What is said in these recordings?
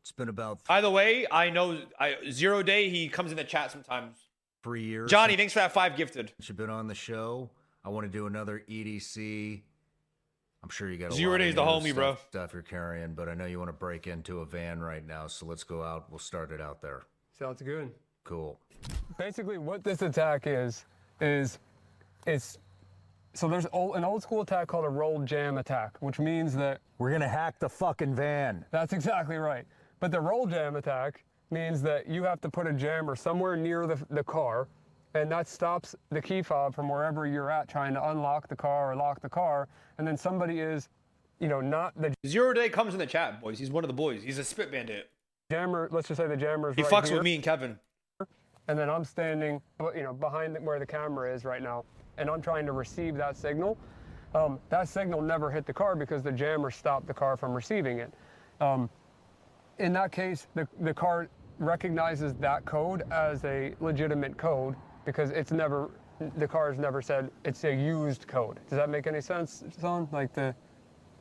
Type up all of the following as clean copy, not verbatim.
It's been about By the way, I know 0 Day, he comes in the chat sometimes. 3 years. Johnny, thanks for that 5 gifted. You've been on the show. I want to do another EDC. I'm sure you got a 0 lot Day's of the new homie, bro. stuff you're carrying, but I know you want to break into a van right now, so let's go out. We'll start it out there. Sounds good. Cool. Basically, what this attack is so there's an old school attack called a roll jam attack, which means that We're going to hack the fucking van. that's exactly right. But the roll jam attack means that you have to put a jammer somewhere near the car, and that stops the key fob from wherever you're at trying to unlock the car or lock the car, and then somebody is, not the 0 Day comes in the chat, boys. He's one of the boys. He's a spit bandit. jammer. Let's just say the jammer's He right fucks here, with me and Kevin. and then I'm standing, behind where the camera is right now, and I'm trying to receive that signal. That signal never hit the car because the jammer stopped the car from receiving it. In that case, the car recognizes that code as a legitimate code because the car has never said it's a used code. Does that make any sense, son?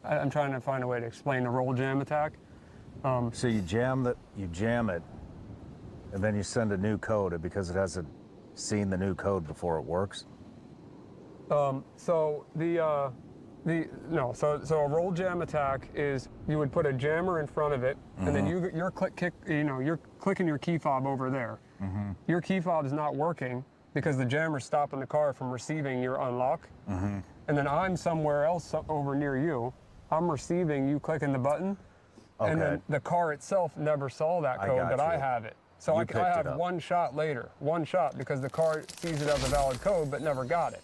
I'm trying to find a way to explain the roll jam attack. So you jam it, and then you send a new code because it hasn't seen the new code before it works. So a roll jam attack is you would put a jammer in front of it, and then you're clicking your key fob over there. Your key fob is not working because the jammer's stopping the car from receiving your unlock. And then I'm somewhere else over near you. I'm receiving you clicking the button, and then the car itself never saw that code, but I have it. So I have one shot later, because the car sees it as a valid code but never got it.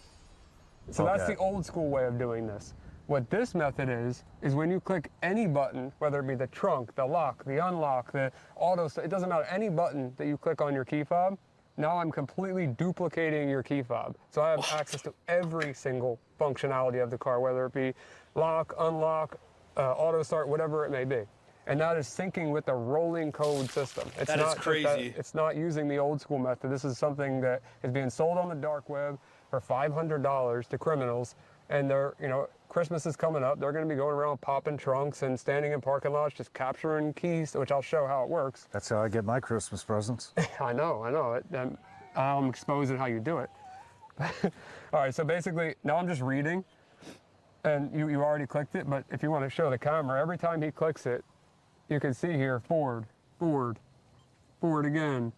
So that's the old school way of doing this. What this method is when you click any button, whether it be the trunk, the lock, the unlock, the auto, it doesn't matter, any button that you click on your key fob, now I'm completely duplicating your key fob. So I have access to every single functionality of the car, whether it be lock, unlock, auto start, whatever it may be. And that is syncing with the rolling code system. That is crazy. It's not using the old school method. This is something that is being sold on the dark web for $500 to criminals. And they're, Christmas is coming up. They're going to be going around popping trunks and standing in parking lots, just capturing keys, which I'll show how it works. That's how I get my Christmas presents. I know. I'm exposing how you do it. All right, so basically, now I'm just reading. And you already clicked it, but if you want to show the camera, every time he clicks it, you can see here, forward, forward, forward again.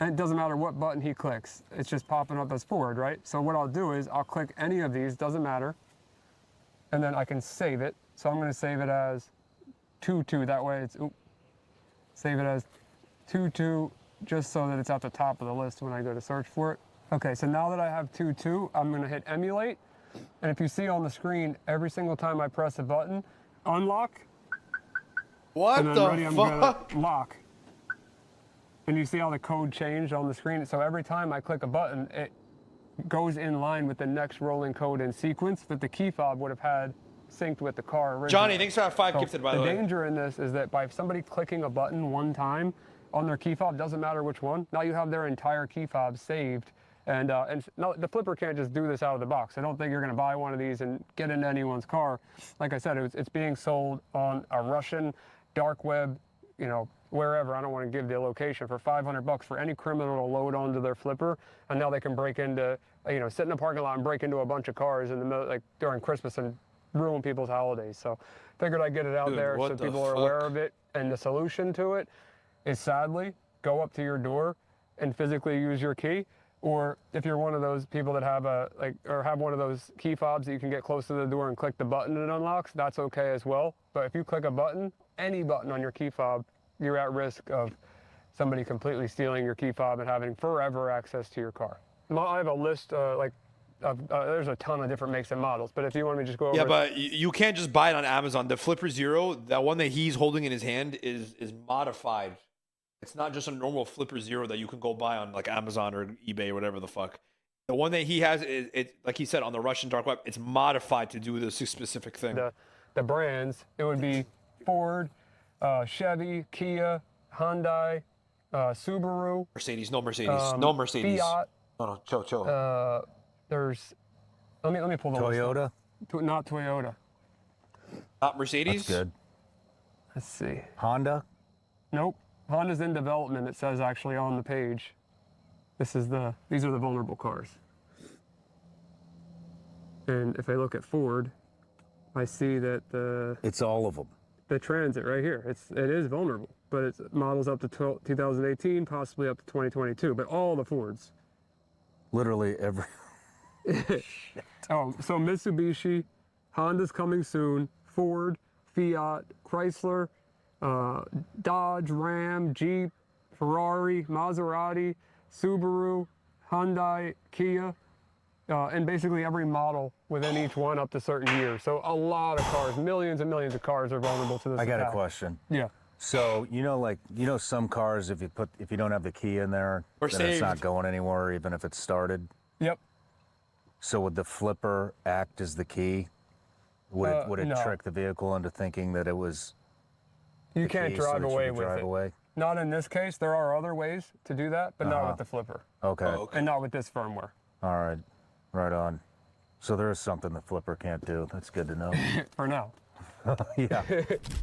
And it doesn't matter what button he clicks. It's just popping up as forward, right? So what I'll do is I'll click any of these, doesn't matter. And then I can save it. So I'm going to save it as 22. That way it's, save it as 22, just so that it's at the top of the list when I go to search for it. Okay, so now that I have 22, I'm going to hit emulate. And if you see on the screen, every single time I press a button, unlock. What and then the ready, I'm fuck? gonna lock. And you see how the code changed on the screen? So every time I click a button, it goes in line with the next rolling code in sequence that the key fob would have had synced with the car originally. Johnny, thanks for that 5 gifted, by the way. The danger in this is that by somebody clicking a button one time on their key fob, doesn't matter which one, now you have their entire key fob saved. And no, the flipper can't just do this out of the box. I don't think you're going to buy one of these and get into anyone's car. Like I said, it's being sold on a Russian dark web, wherever. I don't want to give the location, for $500 for any criminal to load onto their flipper, and now they can break into, sit in a parking lot and break into a bunch of cars in the middle, during Christmas, and ruin people's holidays. So figured I'd get it out there so people are aware of it. And the solution to it is, sadly, go up to your door and physically use your key. Or if you're one of those people that have have one of those key fobs that you can get close to the door and click the button and it unlocks, that's okay as well. But if you click a button, any button on your key fob, you're at risk of somebody completely stealing your key fob and having forever access to your car. I have a list, there's a ton of different makes and models, but if you want me to just go over... Yeah, but you can't just buy it on Amazon. The Flipper Zero, that one that he's holding in his hand, is modified. It's not just a normal Flipper Zero that you can go buy on Amazon or eBay or whatever the fuck. The one that he has, it like he said, on the Russian dark web, it's modified to do this specific thing. The brands, it would be Ford, Chevy, Kia, Hyundai, Subaru. Mercedes, no Mercedes. No Mercedes. Fiat. No, chill. There's, let me pull the Toyota? list up. Not Toyota. Not Mercedes? That's good. Let's see. Honda? Nope. Honda's in development, it says actually on the page. These are the vulnerable cars. And if I look at Ford, I see that It's all of them. the Transit right here, it is vulnerable, but it's models up to 2018, possibly up to 2022, but all the Fords. Literally every. Oh, so Mitsubishi, Honda's coming soon, Ford, Fiat, Chrysler, Dodge, Ram, Jeep, Ferrari, Maserati, Subaru, Hyundai, Kia, and basically every model within each one up to certain years. So a lot of cars, millions and millions of cars are vulnerable to this I got attack. a question. Yeah. So some cars, if you don't have the key in there, Or then it's not saved. going anywhere, even if it's started. Yep. So would the flipper act as the key? Would it no. trick the vehicle into thinking that it was? You the can't key so drive that you away could with drive it. away? Not in this case. There are other ways to do that, but not with the flipper. Okay. Oh, okay. And not with this firmware. All right. Right on. So there is something the flipper can't do. That's good to know. For now. Yeah.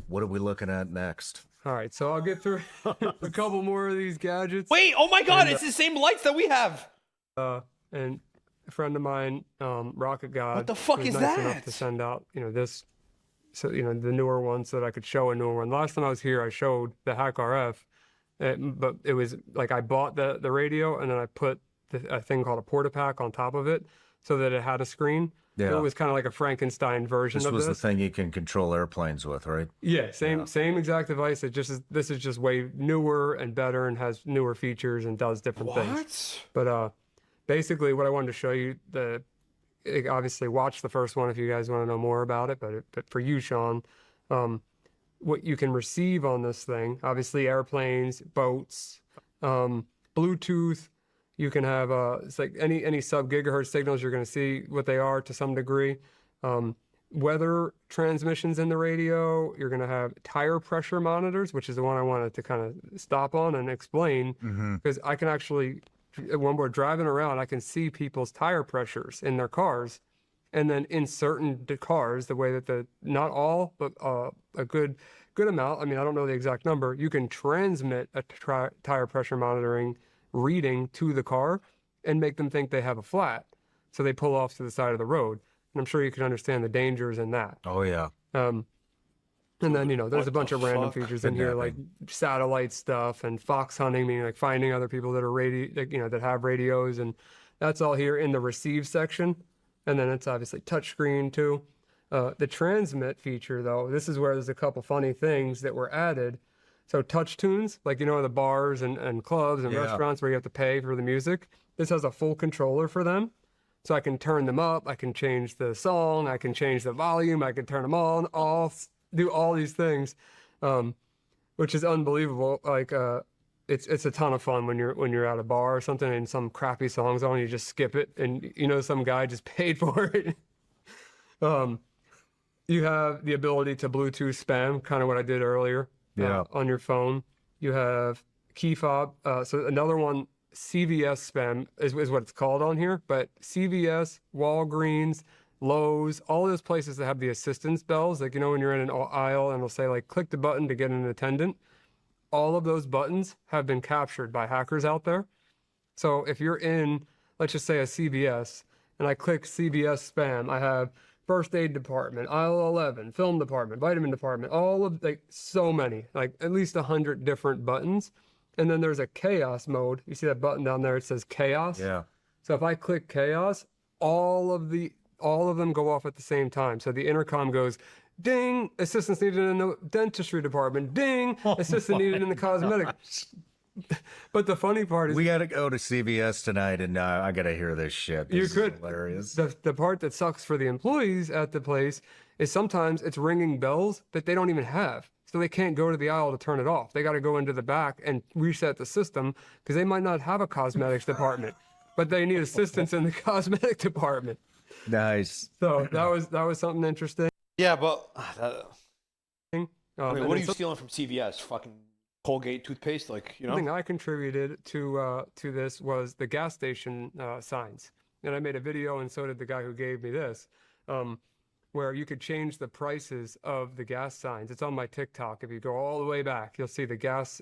What are we looking at next? All right, so I'll get through a couple more of these gadgets. Wait, oh my god, it's the same lights that we have. And a friend of mine, Rocket God, What the fuck was is nice enough that? to send out, this, so the newer one, so that I could show a newer one. Last time I was here, I showed the Hack RF, but it was like I bought the radio and then I put a thing called a Portapack on top of it, so that it had a screen. Yeah. It was kind of like a Frankenstein version This of was this. the thing you can control airplanes with, right? Yeah, same exact device. This is just way newer and better and has newer features and does different things. But basically, what I wanted to show you, obviously watch the first one if you guys want to know more about it. But for you, Sean, what you can receive on this thing, obviously airplanes, boats, Bluetooth. You can have it's like any sub-gigahertz signals, you're going to see what they are to some degree. Weather transmissions in the radio. You're going to have tire pressure monitors, which is the one I wanted to kind of stop on and explain, because I can actually, when we're driving around, I can see people's tire pressures in their cars. And then in certain cars, the way that not all, but a good amount, I mean, I don't know the exact number, you can transmit a tire pressure monitoring reading to the car and make them think they have a flat. So they pull off to the side of the road. And I'm sure you can understand the dangers in that. Oh, yeah. And then, there's a bunch of random fuck? features in here, like satellite stuff and fox hunting, meaning like finding other people that are that have radios. And that's all here in the receive section. And then it's obviously touchscreen too. The transmit feature, though, this is where there's a couple funny things that were added. So touch tunes, like, the bars and clubs and restaurants where you have to pay for the music. This has a full controller for them. So I can turn them up, I can change the song, I can change the volume, I can turn them on, off, do all these things, which is unbelievable. Like, it's a ton of fun when you're at a bar or something and some crappy song's on, you just skip it and some guy just paid for it. You have the ability to Bluetooth spam, kind of what I did earlier. On your phone. You have key fob. So another one, CVS spam is what it's called on here. But CVS, Walgreens, Lowe's, all those places that have the assistance bells, like, when you're in an aisle and it'll say, like, click the button to get an attendant. All of those buttons have been captured by hackers out there. So if you're in, let's just say a CVS, and I click CVS spam, I have first aid department, aisle 11, film department, vitamin department, all of, like, so many, like at least 100 different buttons. And then there's a chaos mode. You see that button down there? It says chaos. Yeah. So if I click chaos, all of them go off at the same time. So the intercom goes, ding, assistance needed in the dentistry department, ding, assistant needed in the cosmetic. But the funny part is, We got to go to CVS tonight, and I got to hear this shit. This is hilarious. the part that sucks for the employees at the place is sometimes it's ringing bells that they don't even have. So they can't go to the aisle to turn it off. They got to go into the back and reset the system because they might not have a cosmetics department, but they need assistance in the cosmetic department. Nice. So that was something interesting. Yeah, but I mean, And what are then you stealing from CVS? Fucking Colgate toothpaste, like, something I contributed to this was the gas station signs, and I made a video, and so did the guy who gave me this. where you could change the prices of the gas signs. It's on my TikTok. If you go all the way back, you'll see the gas,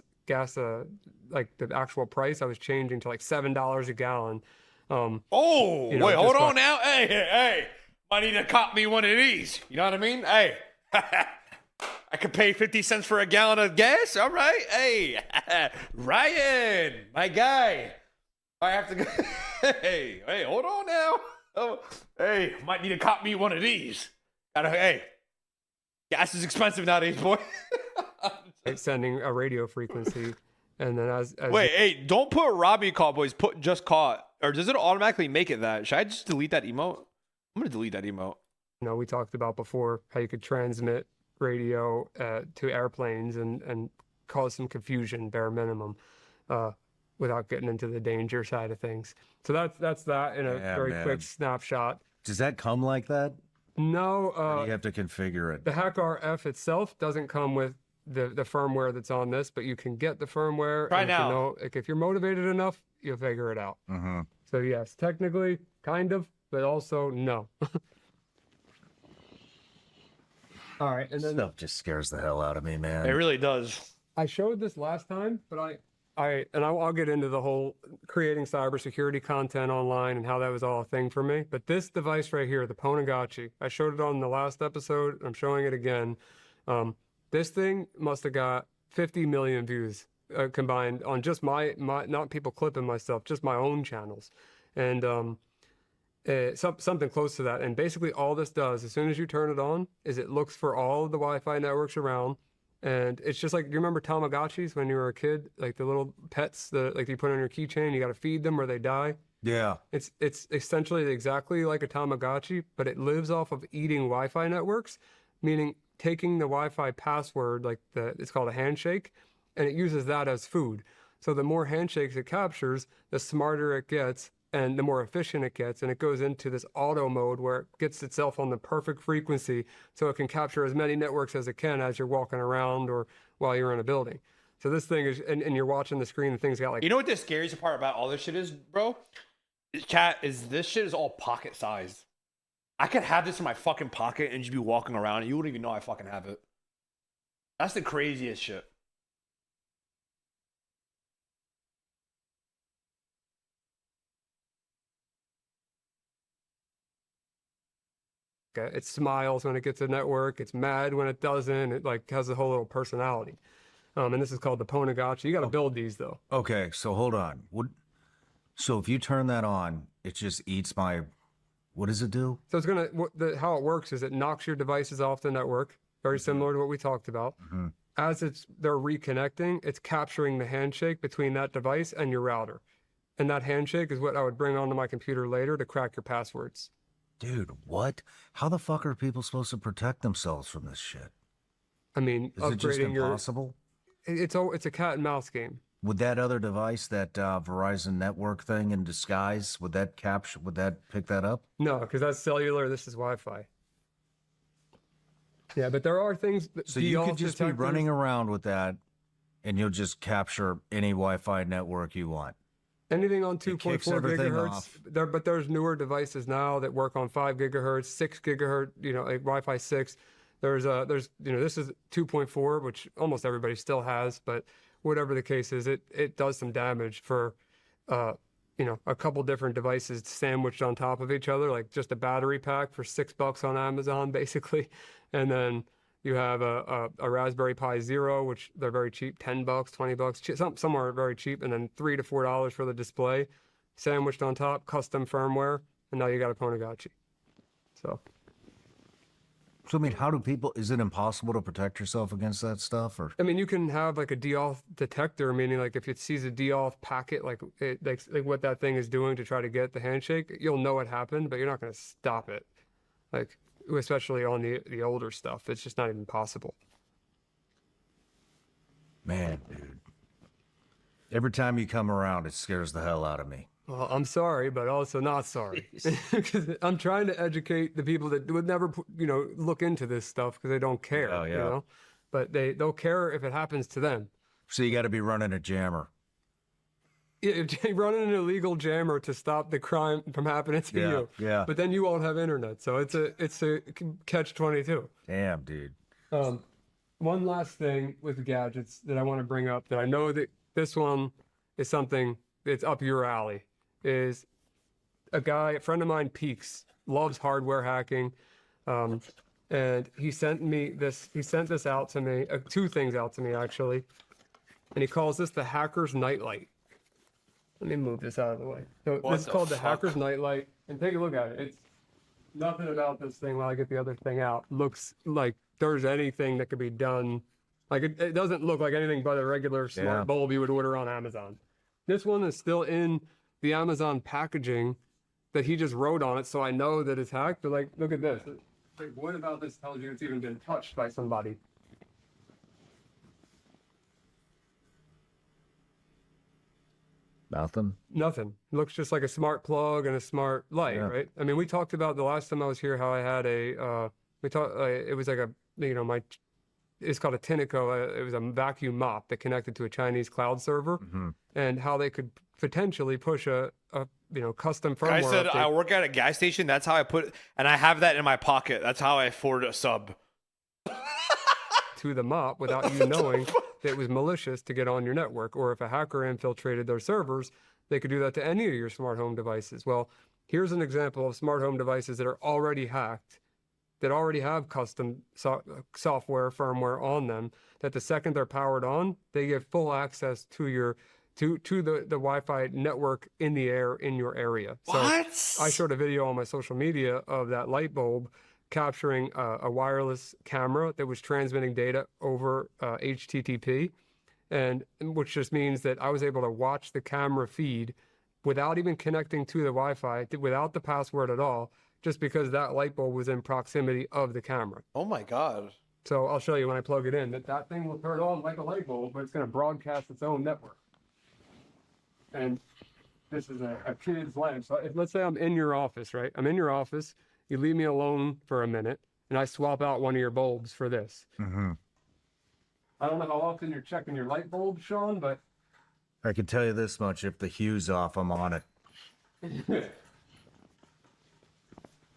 like the actual price. I was changing to like $7 a gallon. Oh, you know, wait, just hold by- on now. Hey, might need to cop me one of these. You know what I mean? Hey, I could pay 50 cents for a gallon of gas. All right. Hey, Ryan, my guy. I have to go. Hey, hold on now. Oh, hey, might need to cop me one of these. Hey, gas is expensive nowadays, boy. It's sending a radio frequency, and then as Wait, hey, don't put Robbie Cowboys. Put just caught, or does it automatically make it that? Should I just delete that emote? I'm gonna delete that emote. you know, we talked about before how you could transmit radio to airplanes and cause some confusion, bare minimum, without getting into the danger side of things. So that's that in a Yeah, very man. quick snapshot. Does that come like that? No, Or do you have to configure it? the Hack RF itself doesn't come with the firmware that's on this, but you can get the firmware. Try and now. if you're motivated enough, you'll figure it out. Mm-hmm. So yes, technically, kind of, but also no. All right, and then Stuff just scares the hell out of me, man. It really does. I showed this last time, but I'll get into the whole creating cybersecurity content online and how that was all a thing for me. But this device right here, the Ponagachi, I showed it on the last episode. I'm showing it again. This thing must have got 50 million views combined on just my not people clipping my stuff, just my own channels, and something close to that. And basically, all this does, as soon as you turn it on, is it looks for all of the Wi-Fi networks around. And it's just like, you remember Tamagotchis when you were a kid, like the little pets that like you put on your keychain, you got to feed them or they die. Yeah. It's essentially exactly like a Tamagotchi, but it lives off of eating Wi-Fi networks, meaning taking the Wi-Fi password, like it's called a handshake, and it uses that as food. So the more handshakes it captures, the smarter it gets, and the more efficient it gets, and it goes into this auto mode where it gets itself on the perfect frequency so it can capture as many networks as it can as you're walking around or while you're in a building. So this thing is, and you're watching the screen, the thing's got like... You know what the scariest part about all this shit is, bro? Chat, is this shit is all pocket sized. I could have this in my fucking pocket and just be walking around and you wouldn't even know I fucking have it. That's the craziest shit. It smiles when it gets a network. It's mad when it doesn't. It like has a whole little personality. And this is called the Ponagachi. You got to build these though. Okay, so hold on. So if you turn that on, it just eats my... What does it do? So it's gonna how it works is it knocks your devices off the network, very similar to what we talked about. Mm-hmm. As they're reconnecting, it's capturing the handshake between that device and your router, and that handshake is what I would bring onto my computer later to crack your passwords. Dude, what? How the fuck are people supposed to protect themselves from this shit? I mean, Is it just upgrading impossible? It's a cat and mouse game. Would that other device, that Verizon network thing in disguise, would that pick that up? No, because that's cellular. This is Wi-Fi. Yeah, but there are things. So you could just be running around with that, and you'll just capture any Wi-Fi network you want. Anything on It 2.4 kicks everything gigahertz. off. But there's newer devices now that work on 5 gigahertz, 6 gigahertz. You know, like Wi-Fi 6. There's this is 2.4, which almost everybody still has, but whatever the case is, it does some damage for a couple different devices sandwiched on top of each other, like just a battery pack for $6 on Amazon, basically. And then you have a Raspberry Pi Zero, which they're very cheap, $10, $20, somewhere very cheap, and then $3 to $4 for the display, sandwiched on top, custom firmware, and now you got a Ponagachi. So I mean, how do people? Is it impossible to protect yourself against that stuff, or? I mean, you can have like a de-auth detector, meaning like if it sees a de-auth packet, like what that thing is doing to try to get the handshake, you'll know it happened, but you're not going to stop it. Like, especially on the older stuff, it's just not even possible. Man, dude. Every time you come around, it scares the hell out of me. Well, I'm sorry, but also not sorry. Because I'm trying to educate the people that would never, look into this stuff because they don't care, Oh, yeah. you know? But they'll care if it happens to them. So you got to be running a jammer. run an illegal jammer to stop the crime from happening to you. Yeah. But then you won't have internet, so it's a catch-22. Damn, dude. One last thing with gadgets that I want to bring up that I know that this one is something that's up your alley is a friend of mine, Peaks, loves hardware hacking. And he sent this out to me, two things out to me actually. And he calls this the hacker's nightlight. Let me move this out of the way. So this is called the hacker's nightlight. And take a look at it. It's nothing about this thing while I get the other thing out looks like there's anything that could be done. Like it doesn't look like anything but a regular smart bulb you would order on Amazon. This one is still in the Amazon packaging that he just wrote on it, so I know that it's hacked. But like, look at this. Like, what about this tells you it's even been touched by somebody? Nothing. Nothing. Looks just like a smart plug and a smart light, right? I mean, we talked about the last time I was here how I had it was like it's called a Tinico. It was a vacuum mop that connected to a Chinese cloud server, and how they could potentially push a custom firmware. I said update. I work at a gas station. That's how I put, and I have that in my pocket. That's how I afford a sub. To the mop without you knowing that it was malicious to get on your network, or if a hacker infiltrated their servers, they could do that to any of your smart home devices. Well, here's an example of smart home devices that are already hacked, that already have custom software, firmware on them, that the second they're powered on, they give full access to your to the Wi-Fi network in the air in your area. What? So I showed a video on my social media of that light bulb capturing a wireless camera that was transmitting data over HTTP, and which just means that I was able to watch the camera feed without even connecting to the Wi-Fi, without the password at all, just because that light bulb was in proximity of the camera. Oh my God. So I'll show you when I plug it in that thing will turn on like a light bulb, but it's going to broadcast its own network. And this is a kid's lamp. So let's say I'm in your office, right? I'm in your office. You leave me alone for a minute, and I swap out one of your bulbs for this. Mm-hmm. I don't know how often you're checking your light bulb, Sean, but I can tell you this much: if the hue's off, I'm on it. so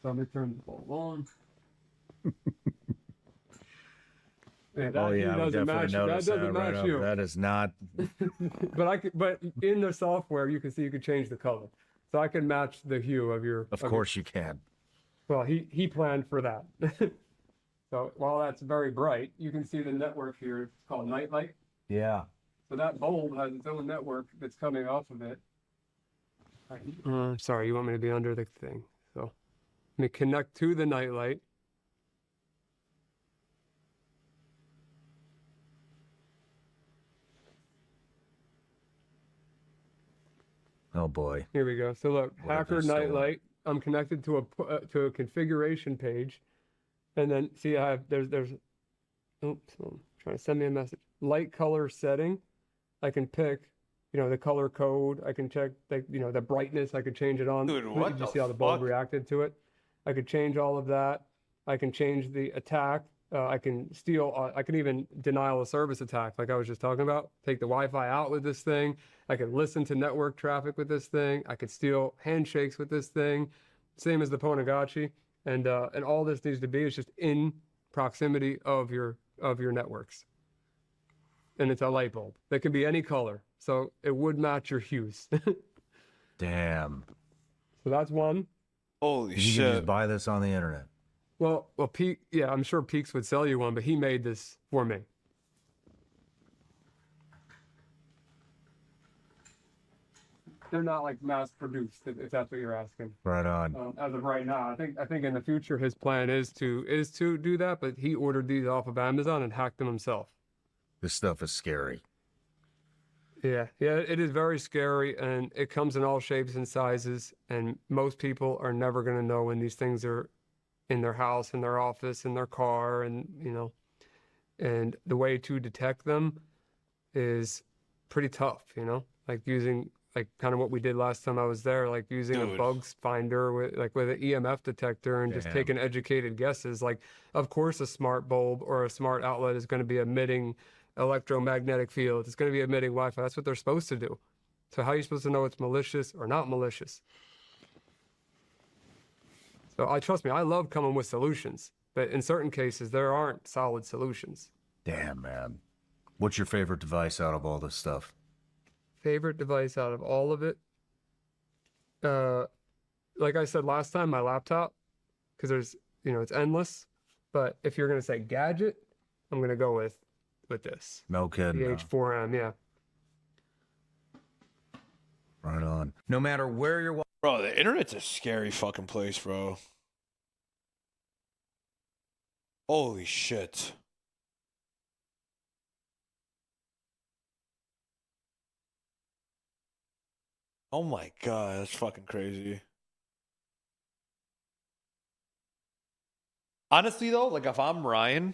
let me turn the bulb on. Yeah, that We doesn't match. That noticed doesn't right match off. you. That is not. But in the software, you can see you can change the color, so I can match the hue of your. Of course you can. Well, he planned for that. So while that's very bright, you can see the network here. It's called Nightlight. Yeah. So that bulb has its own network that's coming off of it. Sorry, you want me to be under the thing. So let me connect to the Nightlight. Oh boy. Here we go. So look, What have Hacker they stolen? Nightlight. I'm connected to a configuration page, and then see I have there's oops, I'm trying to send me a message. Light color setting. I can pick, the color code. I can check the brightness. I could change it on. Dude, what Did you the see how the bulb fuck? reacted to it? I could change all of that. I can change the attack. I can steal. I can even denial of service attack, like I was just talking about. Take the Wi-Fi out with this thing. I could listen to network traffic with this thing. I could steal handshakes with this thing. Same as the Ponagachi. And all this needs to be is just in proximity of your networks. And it's a light bulb that can be any color, so it would match your hues. Damn. So that's one. Holy You can shit. just buy this on the internet. Well, yeah, I'm sure Peaks would sell you one, but he made this for me. They're not like mass produced, if that's what you're asking. Right on. As of right now, I think in the future his plan is to do that, but he ordered these off of Amazon and hacked them himself. This stuff is scary. Yeah, it is very scary, and it comes in all shapes and sizes, and most people are never going to know when these things are in their house, in their office, in their car, and and the way to detect them is pretty tough, like using like kind of what we did last time I was there, like using a Dude. bugs finder with an EMF detector and just Damn. taking educated guesses. Like, of course, a smart bulb or a smart outlet is going to be emitting electromagnetic fields. It's going to be emitting Wi-Fi. That's what they're supposed to do. So how are you supposed to know it's malicious or not malicious? So trust me, I love coming with solutions, but in certain cases, there aren't solid solutions. Damn, man. What's your favorite device out of all this stuff? Favorite device out of all of it? Like I said last time, my laptop, because there's, it's endless. But if you're going to say gadget, I'm going to go with this. No kidding. The H4M, yeah. Right on. No matter where you're Bro, the internet's a scary fucking place, bro. Holy shit. Oh my god, that's fucking crazy. Honestly though, like if I'm Ryan,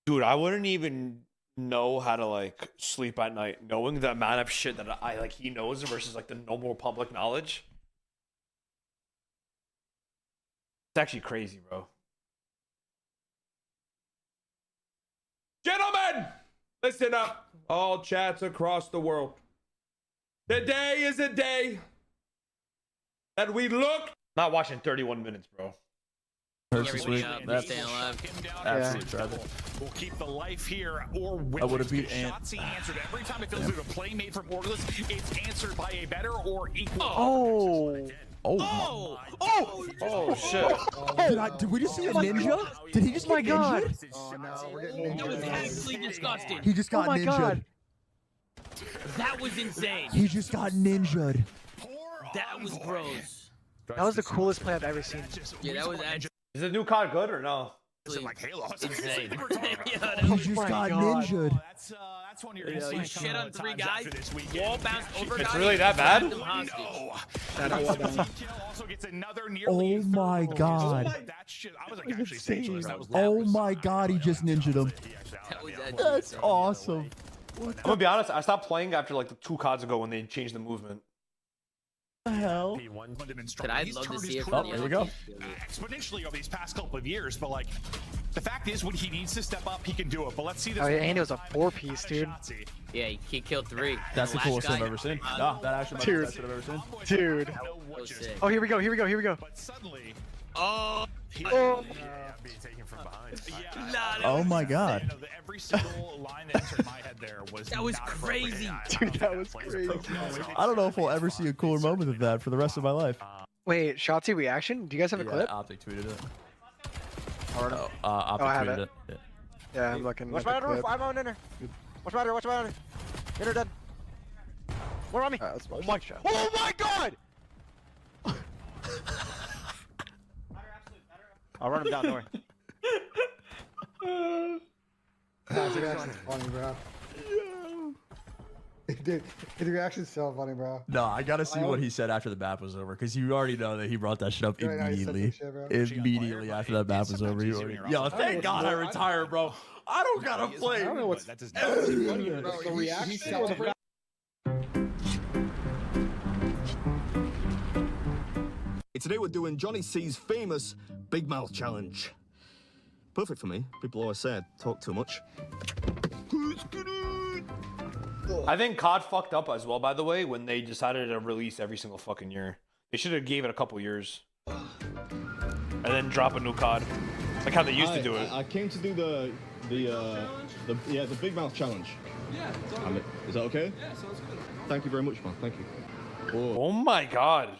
dude, I wouldn't even know how to like sleep at night knowing the amount of shit that he knows versus like the normal public knowledge. It's actually crazy, bro. Gentlemen, listen up, all chats across the world. Today is a day that we look. Not watching 31 minutes, bro. This week, that's absolute tragic. We'll keep the life here, or will I would have beat Ant. Shotzi answered every time it feels like a play made from Orgulous. It's answered by a better or equal. Oh shit. Did we just see a ninja? Did he just get ninja? Oh no, we're getting That was absolutely disgusting. He just got ninja. That was insane. He just got ninja. That was gross. That was the coolest play I've ever seen. Yeah, that was actually Is the new COD good or no? Like Halo. insane. He just got ninja. That's one you're You shit on 3 guys, wall bounced over It's guys, really that bad? held them hostage. Also gets another Oh my god. That shit, I was like actually speechless. That was Oh my god, he just ninja'd him. That was actually That's insane. awesome. I'm gonna be honest, I stopped playing after like the 2 CODs ago when they changed the movement. What the hell? But I'd love to see it Oh, from here the we go. exponentially over these past couple of years, but like the fact is when he needs to step up, he can do it. But let's see this. Oh, yeah, and it was a 4-piece, dude. Yeah, he killed 3. That's the last coolest thing guy- I've ever seen. Nah, that actually might be the best thing I've ever seen. Dude. That was sick. Oh, here we go. But suddenly, Oh, being taken from behind. Oh my god. Every single line that entered my head there was that was not crazy. Dude, that was crazy. I don't know if we'll ever see a cooler moment than that for the rest of my life. Wait, Shotzi reaction? Do you guys have a clip? Optic tweeted it. Oh, Optic I have tweeted it. it. yeah, I'm looking What's at my the order? clip. I'm on inner. What's my order? What's my order? Inner done. Where are me? Let's watch Oh my! this shot. Oh my god! I'll run him down. Don't worry. His reaction's funny, bro. Dude, his reaction's so funny, bro. No, I gotta see what he said after the map was over, because you already know that he brought that shit up Right now, he said some immediately. shit, bro. Immediately after that map was over. He already... Yo, thank God I retired, bro. I don't gotta play. I don't know what's That does funny, bro. The reaction or the Today we're doing Johnny C's famous Big Mouth Challenge. Perfect for me. People always say I talk too much. I think COD fucked up as well, by the way, when they decided to release every single fucking year. They should have gave it a couple years. And then drop a new COD. Like how they used to do it. I came to do the Big Mouth Challenge. Yeah, Is that okay? Yeah, sounds good. Thank you very much, man. Thank you. Oh my god.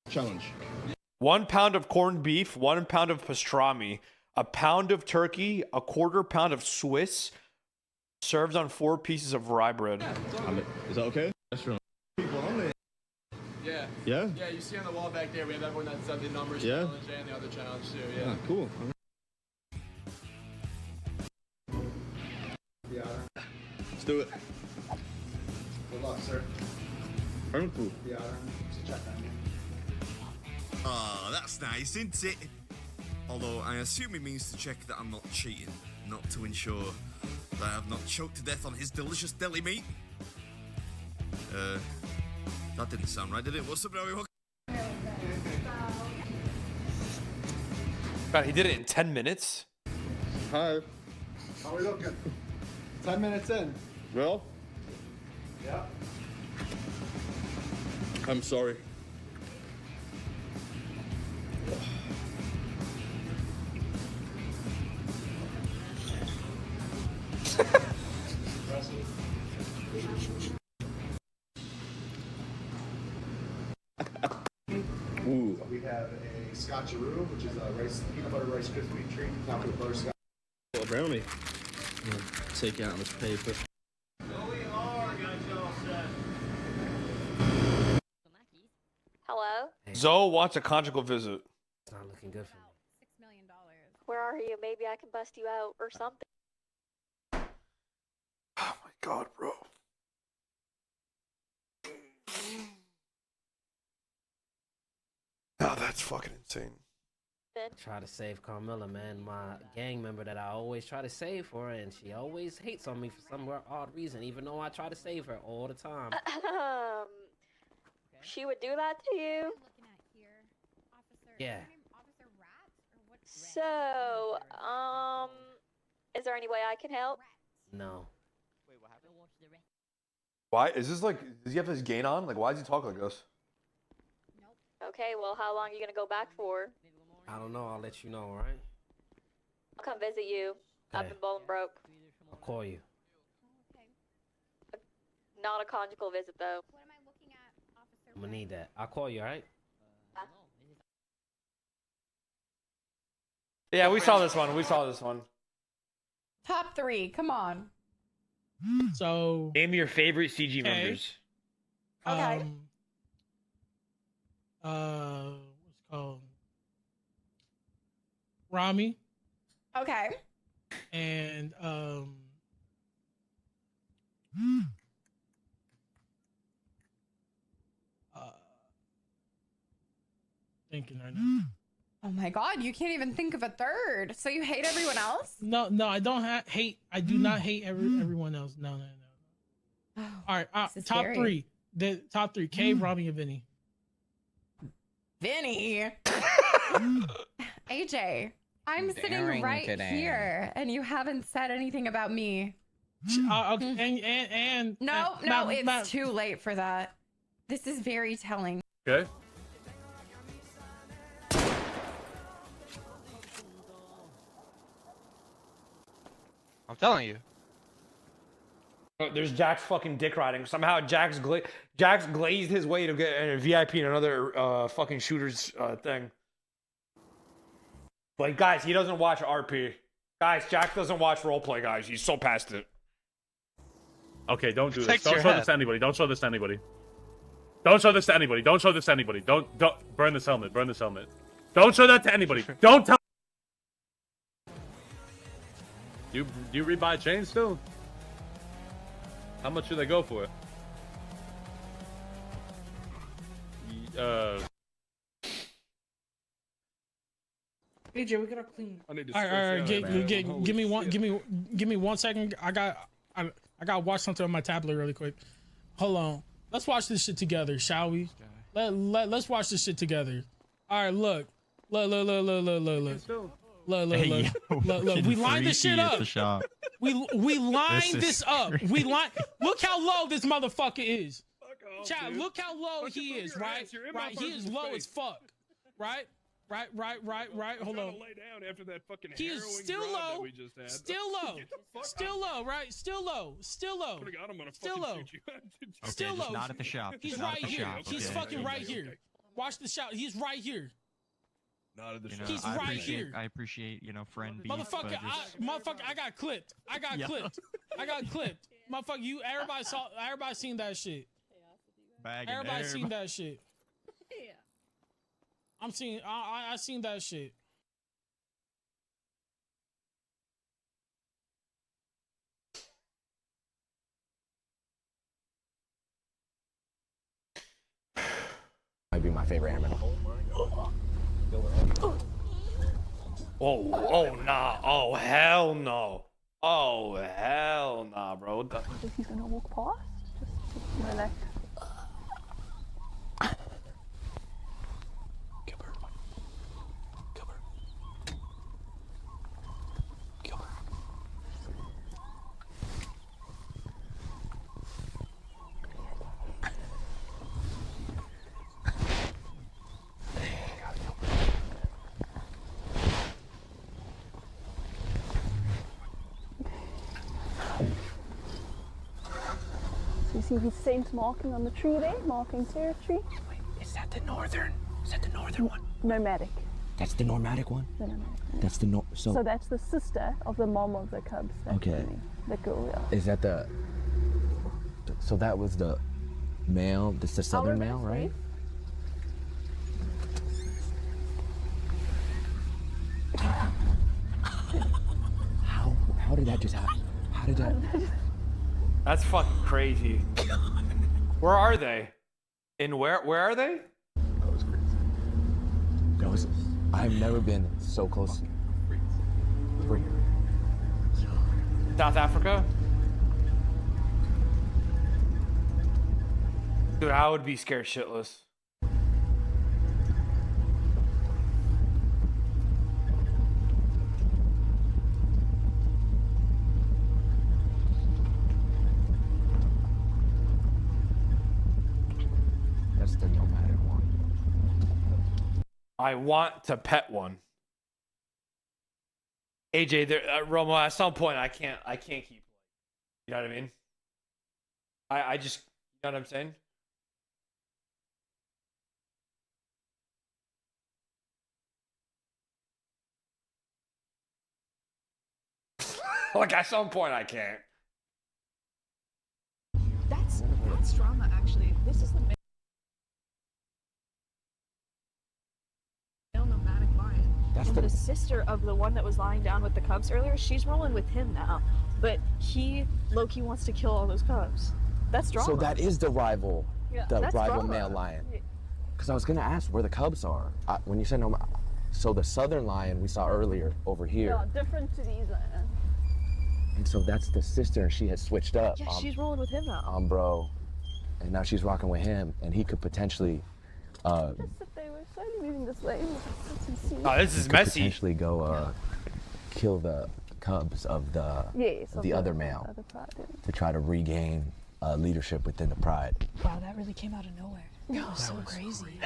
Challenge. 1 pound of corned beef, 1 pound of pastrami, a pound of turkey, a 1/4 pound of Swiss, served on 4 pieces of rye bread. Is that okay? People on there. Yeah. Yeah? Yeah, you see on the wall back there, we have everyone that's done the numbers Yeah. challenge and the other challenge too. Yeah. Ah, cool. Yeah. Let's do it. Good luck, sir. Cool. Yeah. Check on you. Oh, that's nice, isn't it? Although I assume he means to check that I'm not cheating, not to ensure that I have not choked to death on his delicious deli meat. That didn't sound right, did it? What's up, everyone? God, he did it in 10 minutes? Hi. How are we looking? 10 minutes in. Well? Yeah. I'm sorry. Ooh. We have a Scotcheroo, which is a peanut butter rice Krispie treat, topped with butterscotch. Little brownie. Take out this paper. Hello? Zoe wants a conjugal visit. It's not looking good for me. $6 million. Where are you? Maybe I can bust you out or something. Oh my god, bro. Oh, that's fucking insane. Try to save Carmilla, man, my gang member that I always try to save for, and she always hates on me for some odd reason, even though I try to save her all the time. She would do that to you? Yeah. So, is there any way I can help? No. Why is this like? Does he have his gain on? Like, why does he talk like this? Okay, well, how long are you gonna go back for? I don't know. I'll let you know, all right? I'll come visit you. I've Okay. been bowling broke. I'll call you. Not a conjugal visit, though. I'm gonna need that. I'll call you, all right? Yeah, we saw this one. We saw this one. Top 3, come on. So Name your favorite CG Okay. members. Okay. What's it called? Ramee Okay. and thinking right now. Oh my god, you can't even think of a third. So you hate everyone else? No, I don't hate. I do not hate everyone else. No. Oh, All right, this is top scary. 3. The top 3: K, Ramee, and Vinny. Vinny. AJ, I'm sitting Daring right today. here and you haven't said anything about me. Okay, and No, Matt- it's Matt- too late for that. This is very telling. Okay. I'm telling you. Oh, there's Jack's fucking dick riding. Somehow Jack's glazed his way to get a VIP in another fucking shooter's thing. Like, guys, he doesn't watch RP. Guys, Jack doesn't watch roleplay, guys. He's so past it. Okay, don't do this. Protect Don't your show head. this to anybody. Don't show this to anybody. Don't show this to anybody. Don't show this to anybody. Don't burn this helmet. Burn this helmet. Don't show that to anybody. Don't tell. Do you rebuy chains still? How much do they go for? AJ, we gotta clean. I need to All right, stretch out, man. give me 1 second. I gotta watch something on my tablet really quick. Hold on. Let's watch this shit together, shall we? Let's watch this shit together. All right, look. Look. We lined this shit up. We lined this up. Look how low this motherfucker is. Chat, look how low he is, right? Right, he is low as fuck. Right. Hold on. Lay down after that fucking He is harrowing still drive that low. we just had. Still low. Get the fuck Still low, right? Still low. Still low. Swear to God, I'm gonna Still fucking low. shoot you. Still low. Not at the shop. He's Just not right at the here. shop. He's Okay. fucking right here. Watch the shot. He's right here. Not at the shop. He's right here. I appreciate, friend beef. Motherfucker, I got clipped. I got clipped. Motherfucker, everybody seen that shit. Everybody seen that shit. I seen that shit. Might be my favorite anime. Oh, nah. Oh, hell no. Oh, hell nah, bro. What the- He's gonna walk past. Just relax. You see his scent marking on the tree there, marking territory. Wait, is that the northern? Is that the northern one? Nomadic. That's the nomadic one? The nomadic. Yeah. That's the So that's the sister of the mom of the cubs. Okay. The girl, yeah. Is that the... So that was the male, this is the southern male, right? How did that just happen? How did that... That's fucking crazy. Where are they? In where are they? That was crazy. I've never been so close. South Africa? Dude, I would be scared shitless. That's the nomadic one. I want to pet one. AJ, Romo, at some point I can't keep. You know what I mean? I just, you know what I'm saying? Like at some point I can't. That's drama, actually. This is the male nomadic lion. That's and the sister of the one that was lying down with the cubs earlier, she's rolling with him now. But low-key wants to kill all those cubs. That's drama. So that is the rival, the that's rival drama. male lion. Because I was gonna ask where the cubs are. When you said no, so the southern lion we saw earlier over here. Yeah, different to these. And so that's the sister, and she has switched up. Yeah, she's rolling with him now. Bro. And now she's rocking with him, and he could potentially. Just if they were slowly moving this way. Oh, this is messy. Potentially go kill the cubs of the other male to try to regain leadership within the pride. Wow, that really came out of nowhere. That was so crazy.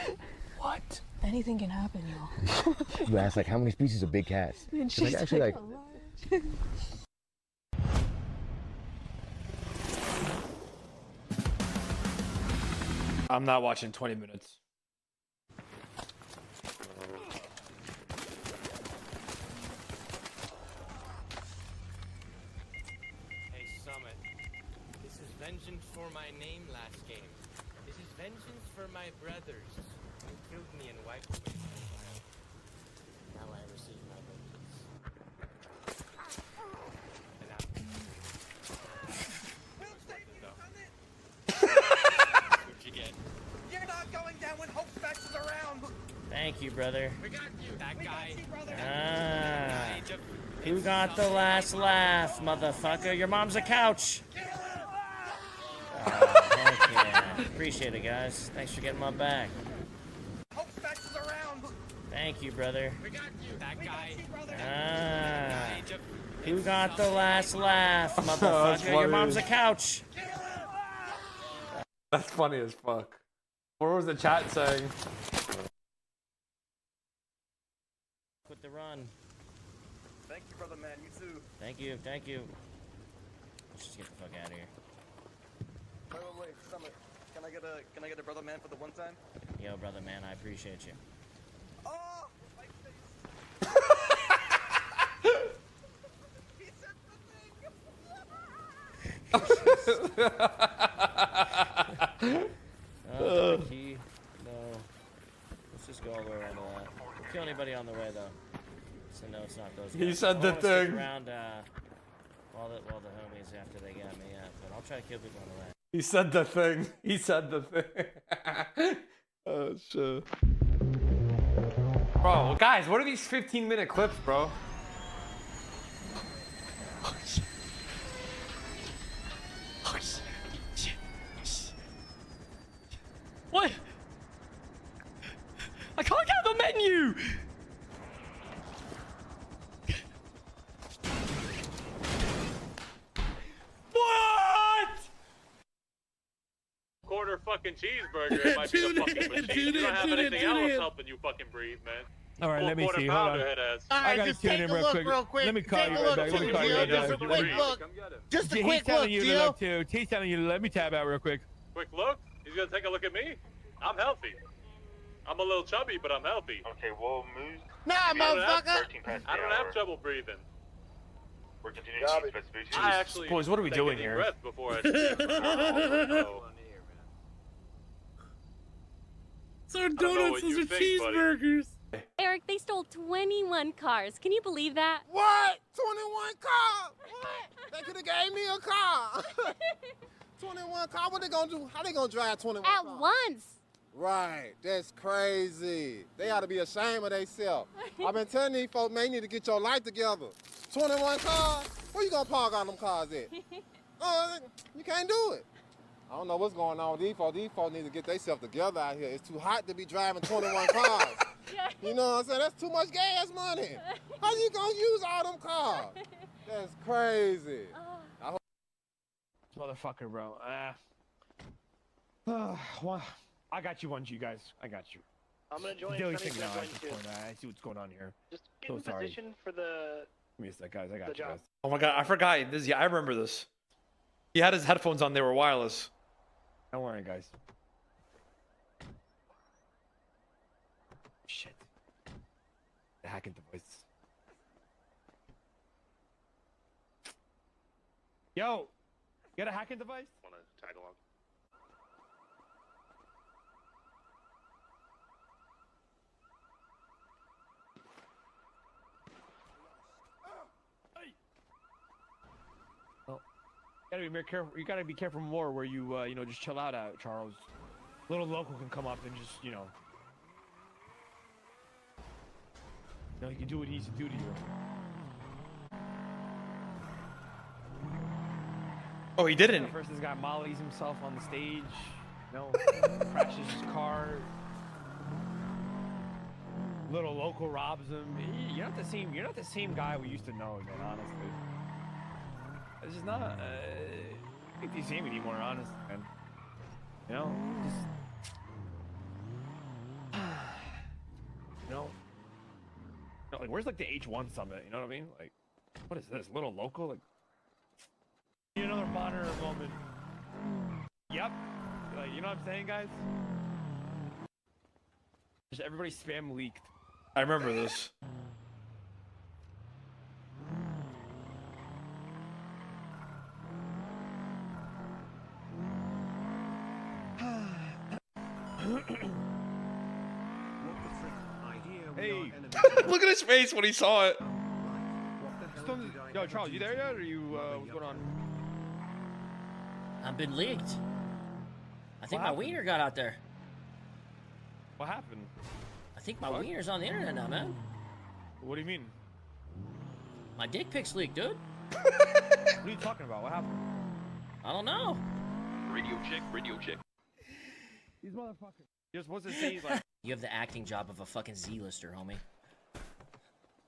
What? Anything can happen, y'all. You asked like how many species of big cats? And She's like, actually like. I'm not watching 20 minutes. Hey, Summit. This is vengeance for my name last game. This is vengeance for my brothers who killed me and wiped away my child. Now I receive my vengeance. And now... What'd you get? You're not going down when Hope Specs is around! Thank you, brother. We got you! That guy! Who got the last laugh, motherfucker? Your mom's a couch! Heck yeah. Appreciate it, guys. Thanks for getting my back. Hope Specs is around! Thank you, brother. We got you! That guy! Who got the last laugh, motherfucker? Your mom's a couch! That's funny as fuck. What was the chat saying? Quit the run. Thank you, brother man. You too. Thank you, thank you. Let's just get the fuck out of here. Wait, Summit. Can I get a brother man for the one time? Yo, brother man, I appreciate you. Oh! My Key. No. Let's just go all the way around to that. Don't kill anybody on the way though. So no, it's not those guys. He said I the wanna stick thing. around while the homies after they got me, yeah. But I'll try to kill people on the way. He said the thing. He said the thing. Oh shit. Bro, guys, what are these 15-minute clips, bro? Oh shit. Oh shit. What? I can't get the menu! What? Quarter fucking cheeseburger. It might be the fucking machine. You don't have anything else helping you fucking breathe, man. All right, let me see. Hold on. Alright, just take a look real quick. Let me call Take you a right look, back. Let me Gio. call you right Just a back. quick look. Just a He's quick telling look, you to Gio. look too. He's telling you to let me tab out real quick. Quick look? He's gonna take a look at me? I'm healthy. I'm a little chubby, but I'm healthy. Okay, well, move. Nah, motherfucker. I don't have trouble breathing. We're continuing to use Vespucci. I actually Boys, what are we take doing a deep here? breath before I so. So donuts, those are cheeseburgers. Eric, they stole 21 cars. Can you believe that? What? 21 cars? What? They could have gave me a car. 21 cars? What they gonna do? How they gonna drive 21 At cars? once. Right. That's crazy. They ought to be ashamed of themselves. I've been telling these folks, man, you need to get your life together. 21 cars? Where you gonna park all them cars at? You can't do it. I don't know what's going on with these folks. These folks need to get themselves together out here. It's too hot to be driving 21 cars. You know what I'm saying? That's too much gas money. How you gonna use all them cars? That's crazy. Motherfucker, bro. I got you, you guys. I got you. I'm gonna join. Dilly Sunny's thinking gonna now. join too. I see what's going on here. Just get So in sorry. position for the. Give me a sec, guys. I got The you, job. guys. Oh my god, I forgot. I remember this. He had his headphones on. They were wireless. Don't worry, guys. Shit. The hacking device. Yo, you got a hacking device? Wanna tag along? Gotta be more careful. You gotta be careful more where you, just chill out at, Charles. Little local can come up and just, he can do what he needs to do to you. Oh, he didn't. First, this guy mollies himself on the stage. Crashes his car. Little local robs him. You're not the same guy we used to know, man. Honestly. This is not, I think the same anymore, honestly, man. Like, where's, like, the H1 summit, you know what I mean? Like, what is this, little local? Like, need another monitor moment. Yep. Like, you know what I'm saying, guys? Just everybody spam leaked. I remember this. Hey, Look at his face when he saw it. Yo, Charles, you there yet, or you, what's going on? I've been leaked. I think What my wiener got out there. What happened? I think my wiener's on the internet now, man. What do you mean? My dick pic's leaked, dude. What are you talking about? What happened? I don't know. Radio chick. These motherfuckers. You're supposed to say, like... You have the acting job of a fucking Z-lister, homie.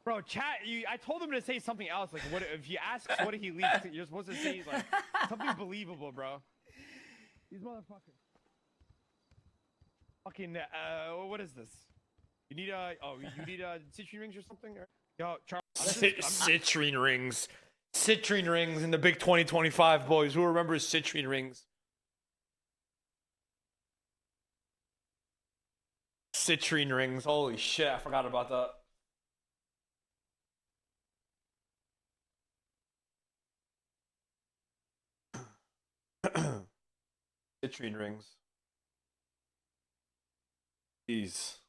Bro, chat, I told him to say something else. Like, what if he asks what he leaked, you're supposed to say, like, something believable, bro. These motherfuckers. Fucking, what is this? You need, you need, citrine rings or something? Yo, Charles. Citrine rings. Citrine rings in the big 2025, boys. Who remembers citrine rings? Citrine rings. Holy shit, I forgot about that. Citrine rings. Jeez.